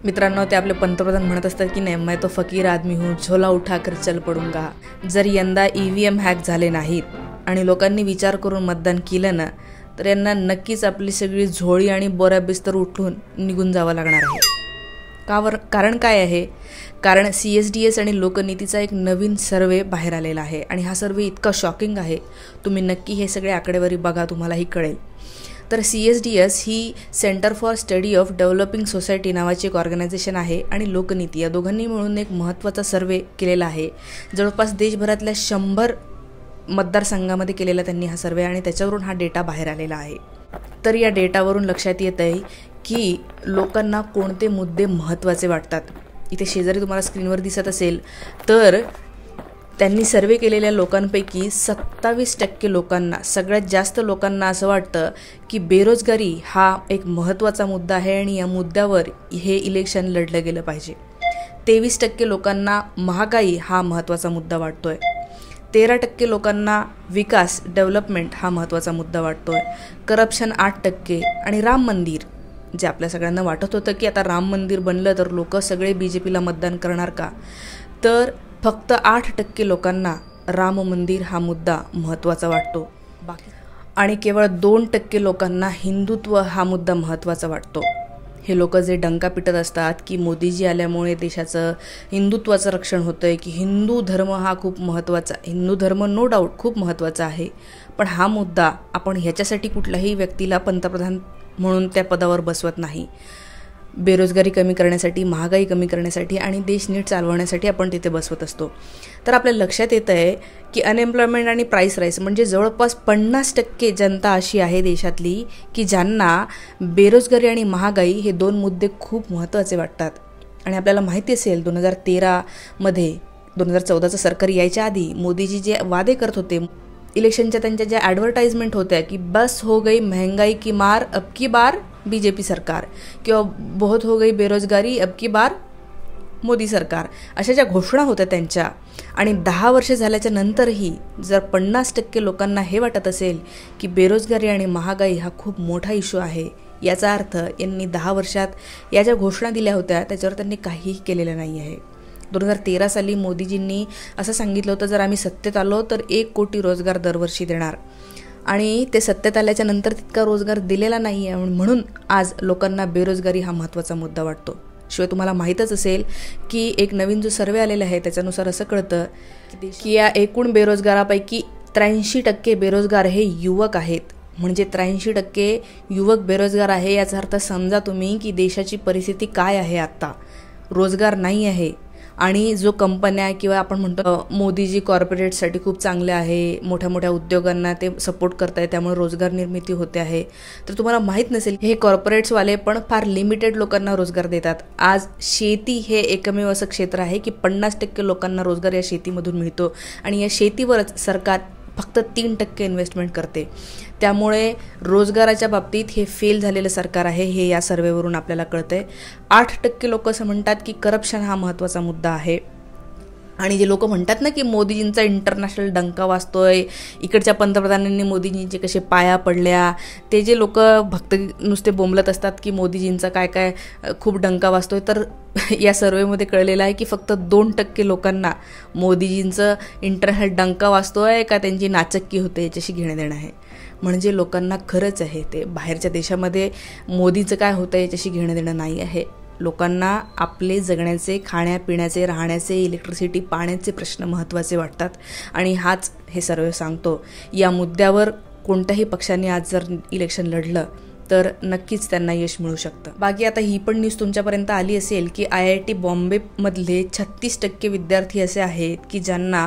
मित्रांनो, ते आपले पंतप्रधान म्हणत असतात की नाही, मैं तो फकीर आदमी हूँ, झोला उठाकर चल पडूंगा. जर यंदा EVM हॅक झाले नाहीत आणि लोकांनी विचार करून मतदान केलं ना, तर यांना नक्कीच आपली सगळी झोळी आणि बोऱ्या बिस्तर उठून निघून जावं लागणार आहे. कारण काय आहे? कारण CSDS आणि लोकनीतीचा एक नवीन सर्वे बाहेर आलेला आहे आणि हा सर्वे इतका शॉकिंग आहे. तुम्ही नक्की हे सगळे आकडेवारी बघा, तुम्हालाही कळेल. तर CSDS he centre for study of developing society नावाची एक ऑर्गनायझेशन आहे आणि लोकनीती या दोघांनी मिळून एक महत्त्वाचा सर्वे केलेला आहे. जवळपास देशभरातल्या 100 मतदारसंघामध्ये केलेला त्यांनी हा सर्वे आणि त्याच्यावरून हा डेटा बाहेर आलेला आहे. तर या डेटावरून लक्षात येत आहे की लोकांना कोणते मुद्दे महत्त्वाचे वाटतात. इथे शेजारी तुम्हाला स्क्रीनवर दिसत असेल तर त्यांनी सर्वे केलेल्या लोकांपैकी 27% लोकांना, सगळ्यात जास्त लोकांना असं वाटतं की बेरोजगारी हा एक महत्त्वाचा मुद्दा आहे आणि या मुद्द्यावर हे इलेक्शन लढलं गेलं पाहिजे. 23% लोकांना महागाई हा महत्त्वाचा मुद्दा वाटतोय. 13% लोकांना विकास, डेव्हलपमेंट हा महत्त्वाचा मुद्दा वाटतोय. करप्शन 8% आणि राम मंदिर, जे आपल्या सगळ्यांना वाटत होतं की आता राम मंदिर बनलं तर लोक सगळे BJPला मतदान करणार का, तर फक्त 8% लोकांना राम मंदिर हा मुद्दा महत्त्वाचा वाटतो. आणि केवळ 2% लोकांना हिंदुत्व हा मुद्दा महत्त्वाचा वाटतो. हे लोक जे डंका पिटत असतात की मोदीजी आल्यामुळे देशाचं हिंदुत्वाचं रक्षण होतं आहे, की हिंदू धर्म हा खूप महत्त्वाचा, हिंदू धर्म नो डाऊट खूप महत्त्वाचा आहे, पण हा मुद्दा आपण ह्याच्यासाठी कुठल्याही व्यक्तीला पंतप्रधान म्हणून त्या पदावर बसवत नाही. बेरोजगारी कमी करण्यासाठी, महागाई कमी करण्यासाठी आणि देश नीट चालवण्यासाठी आपण तिथे बसवत असतो. तर आपल्या लक्षात येतं आहे की अनएम्प्लॉयमेंट आणि प्राईस राईस म्हणजे जवळपास 50% जनता अशी आहे देशातली की ज्यांना बेरोजगारी आणि महागाई हे 2 मुद्दे खूप महत्त्वाचे वाटतात. आणि आपल्याला माहिती असेल 2013मध्ये 2014चं सरकार यायच्या आधी मोदीजी जे वादे करत होते, इलेक्शनच्या त्यांच्या ज्या ॲडव्हर्टाइजमेंट होत्या की बस हो गई महंगाई की मार अब की बार BJP सरकार, किंवा बहुत हो गई बेरोजगारी अब की बार मोदी सरकार, अशा ज्या घोषणा होत्या त्यांच्या, आणि 10 वर्ष झाल्याच्या नंतरही जर 50% लोकांना हे वाटत असेल की बेरोजगारी आणि महागाई हा खूप मोठा इश्यू आहे, याचा अर्थ यांनी 10 वर्षात या ज्या घोषणा दिल्या होत्या त्याच्यावर त्यांनी काहीही केलेलं नाही आहे. 2013 साली मोदीजींनी असं सांगितलं होतं, जर आम्ही सत्तेत आलो तर 1 कोटी रोजगार दरवर्षी देणार, आणि ते सत्तेत आल्याच्या नंतर तितका रोजगार दिलेला नाही आहे. म्हणून आज लोकांना बेरोजगारी हा महत्त्वाचा मुद्दा वाटतो. शिवाय तुम्हाला माहीतच असेल की एक नवीन जो सर्वे आलेला आहे त्याच्यानुसार असं कळतं की या एकूण बेरोजगारापैकी 83% बेरोजगार हे युवक आहेत. म्हणजे 83% युवक बेरोजगार आहे, याचा अर्थ समजा तुम्ही की देशाची परिस्थिती काय आहे. आत्ता रोजगार नाही आहे आणि जो कंपन्या किंवा आपण म्हणतो मोदीजी कॉर्पोरेटसाठी खूप चांगले आहे, मोठ्या मोठ्या उद्योगांना ते सपोर्ट करत आहे, त्यामुळे रोजगार निर्मिती होते आहे. तर तुम्हाला माहीत नसेल हे कॉर्पोरेट्सवाले पण फार लिमिटेड लोकांना रोजगार देतात. आज शेती हे एकमेव असं क्षेत्र आहे की 50% लोकांना रोजगार या शेतीमधून मिळतो आणि या शेतीवरच सरकार फक्त 3% इन्व्हेस्टमेंट करते. त्यामुळे रोजगाराच्या बाबतीत हे फेल झालेलं सरकार आहे, हे या सर्वेवरून आपल्याला कळतंय. 8% लोक असं म्हणतात की करप्शन हा महत्त्वाचा मुद्दा आहे. आणि जे लोक म्हणतात ना की मोदीजींचा इंटरनॅशनल डंका वाजतोय, इकडच्या पंतप्रधानांनी मोदीजींचे कसे पाया पडल्या, ते जे लोक भक्त नुसते बोंबलत असतात की मोदीजींचा काय काय खूप डंका वाजतोय, तर या सर्वेमध्ये कळलेलं आहे की फक्त 2% लोकांना मोदीजींचं इंटरनॅशनल डंका वाजतोय का त्यांची नाचक्की होते याच्याशी घेणं देणं आहे. म्हणजे लोकांना खरंच आहे ते बाहेरच्या देशामध्ये मोदीचं काय होतं याच्याशी घेणं देणं नाही आहे. लोकांना आपले जगण्याचे, खाण्यापिण्याचे, राहण्याचे, इलेक्ट्रिसिटी, पाण्याचे प्रश्न महत्त्वाचे वाटतात आणि हाच हे सर्वे सांगतो. या मुद्द्यावर कोणत्याही पक्षाने आज जर इलेक्शन लढलं तर नक्कीच त्यांना यश मिळू शकतं. बाकी आता ही पण न्यूज तुमच्यापर्यंत आली असेल की IIT बॉम्बेमधले 36% विद्यार्थी असे आहेत की ज्यांना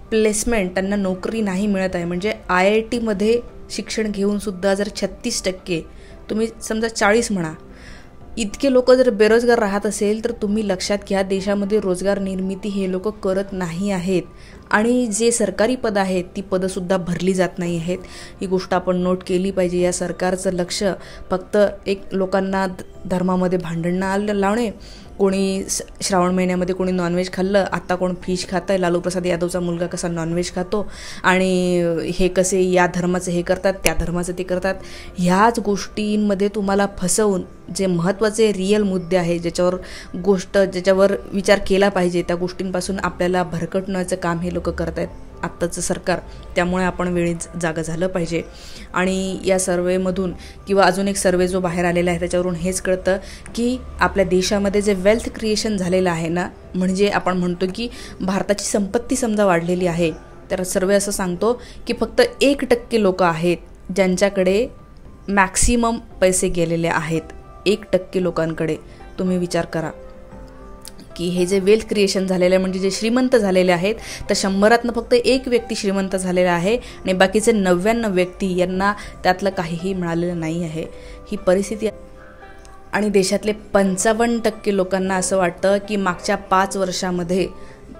प्लेसमेंट, त्यांना नोकरी नाही मिळत आहे. म्हणजे IITमध्ये शिक्षण घेऊनसुद्धा जर 36%, तुम्ही समजा 40 म्हणा, इतके लोक जर बेरोजगार राहत असेल तर तुम्ही लक्षात घ्या देशामध्ये रोजगार निर्मिती हे लोक करत नाही आहेत. आणि जे सरकारी पदं आहेत ती पदंसुद्धा भरली जात नाही आहेत. ही गोष्ट आपण नोट केली पाहिजे. या सरकारचं लक्ष फक्त एक लोकांना धर्मामध्ये भांडणं लावणे, कोणी श्रावण महिन्यामध्ये कोणी नॉनव्हेज खाल्लं, आता कोण फिश खातं आहे, लालू प्रसाद यादवचा मुलगा कसा नॉनव्हेज खातो आणि हे कसे या धर्माचं हे करतात, त्या धर्माचं ते करतात, ह्याच गोष्टींमध्ये तुम्हाला फसवून जे महत्त्वाचे रिअल मुद्दे आहे ज्याच्यावर विचार केला पाहिजे त्या गोष्टींपासून आपल्याला भरकटण्याचं काम हे लोक करत आहेत आत्ताचं सरकार. त्यामुळे आपण वेळीच जागा झालं पाहिजे. आणि या सर्वेमधून किंवा अजून एक सर्वे जो बाहेर आलेला आहे त्याच्यावरून हेच कळतं की आपल्या देशामध्ये जे वेल्थ क्रिएशन झालेलं आहे ना, म्हणजे आपण म्हणतो की भारताची संपत्ती समजा वाढलेली आहे, तर सर्वे असं सांगतो की फक्त 1% लोक आहेत ज्यांच्याकडे मॅक्सिमम पैसे गेलेले आहेत. 1% लोकांकडे. तुम्ही विचार करा की हे जे वेल्थ क्रिएशन झालेलं आहे म्हणजे जे श्रीमंत झालेले आहेत, तर 100तनं फक्त 1 व्यक्ती श्रीमंत झालेला आहे आणि बाकीचे 99 व्यक्ती यांना त्यातलं काहीही मिळालेलं नाही आहे. ही परिस्थिती. आणि देशातले 55% लोकांना असं वाटतं की मागच्या 5 वर्षामध्ये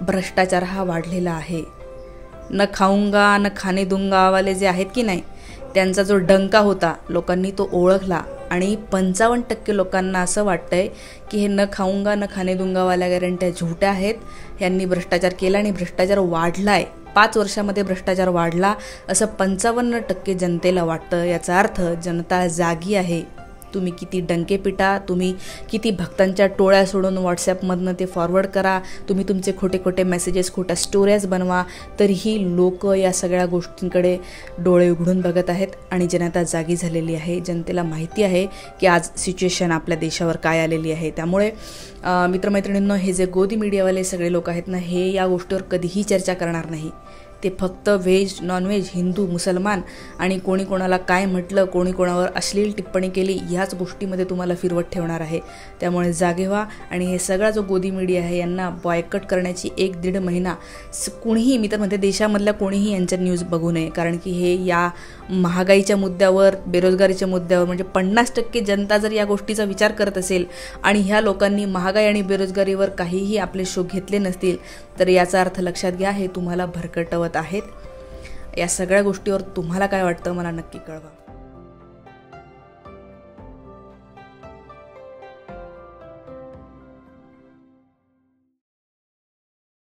भ्रष्टाचार हा वाढलेला आहे. न खाऊंगा न खाने दूंगा वाले जे आहेत की नाही, त्यांचा जो डंका होता लोकांनी तो ओळखला. आणि 55% लोकांना असं वाटतंय की हे न खाऊंगा न खाने दूंगावाल्या गॅरंट्या झुट्या आहेत. यांनी भ्रष्टाचार केला आणि भ्रष्टाचार वाढला आहे. 5 वर्षामध्ये भ्रष्टाचार वाढला असं 55% जनतेला वाटतं. याचा अर्थ जनता जागी आहे. तुम्ही किती डंके पिटा, तुम्ही किती भक्तांच्या टोळ्या सोडून व्हॉट्सॲपमधनं ते फॉरवर्ड करा, तुम्ही तुमचे खोटे खोटे मेसेजेस, खोट्या स्टोऱ्याज बनवा, तरीही लोक या सगळ्या गोष्टींकडे डोळे उघडून बघत आहेत. आणि जनता जागी झालेली आहे. जनतेला माहिती आहे की आज सिच्युएशन आपल्या देशावर काय आलेली आहे. त्यामुळे मित्रमैत्रिणींनो, हे जे गोदी मीडियावाले सगळे लोक आहेत ना, हे या गोष्टीवर कधीही चर्चा करणार नाही. ते फक्त व्हेज नॉनव्हेज, हिंदू मुसलमान आणि कोणी कोणाला काय म्हटलं, कोणी कोणावर अश्लील टिप्पणी केली, ह्याच गोष्टीमध्ये तुम्हाला फिरवत ठेवणार आहे. त्यामुळे जागे व्हा आणि हे सगळा जो गोदी मीडिया आहे यांना बॉयकट करण्याची 1-1.5 महिना कोणीही, मी तर म्हणते देशामधल्या कोणीही यांच्या न्यूज बघू नये. कारण की हे या महागाईच्या मुद्द्यावर, बेरोजगारीच्या मुद्द्यावर म्हणजे 50% जनता जर या गोष्टीचा विचार करत असेल आणि ह्या लोकांनी महागाई आणि बेरोजगारीवर काहीही आपले शो घेतले नसतील, तर याचा अर्थ लक्षात घ्या, हे तुम्हाला भरकटवत आहेत. या सगळ्या गोष्टीवर तुम्हाला काय वाटतं मला नक्की कळवा.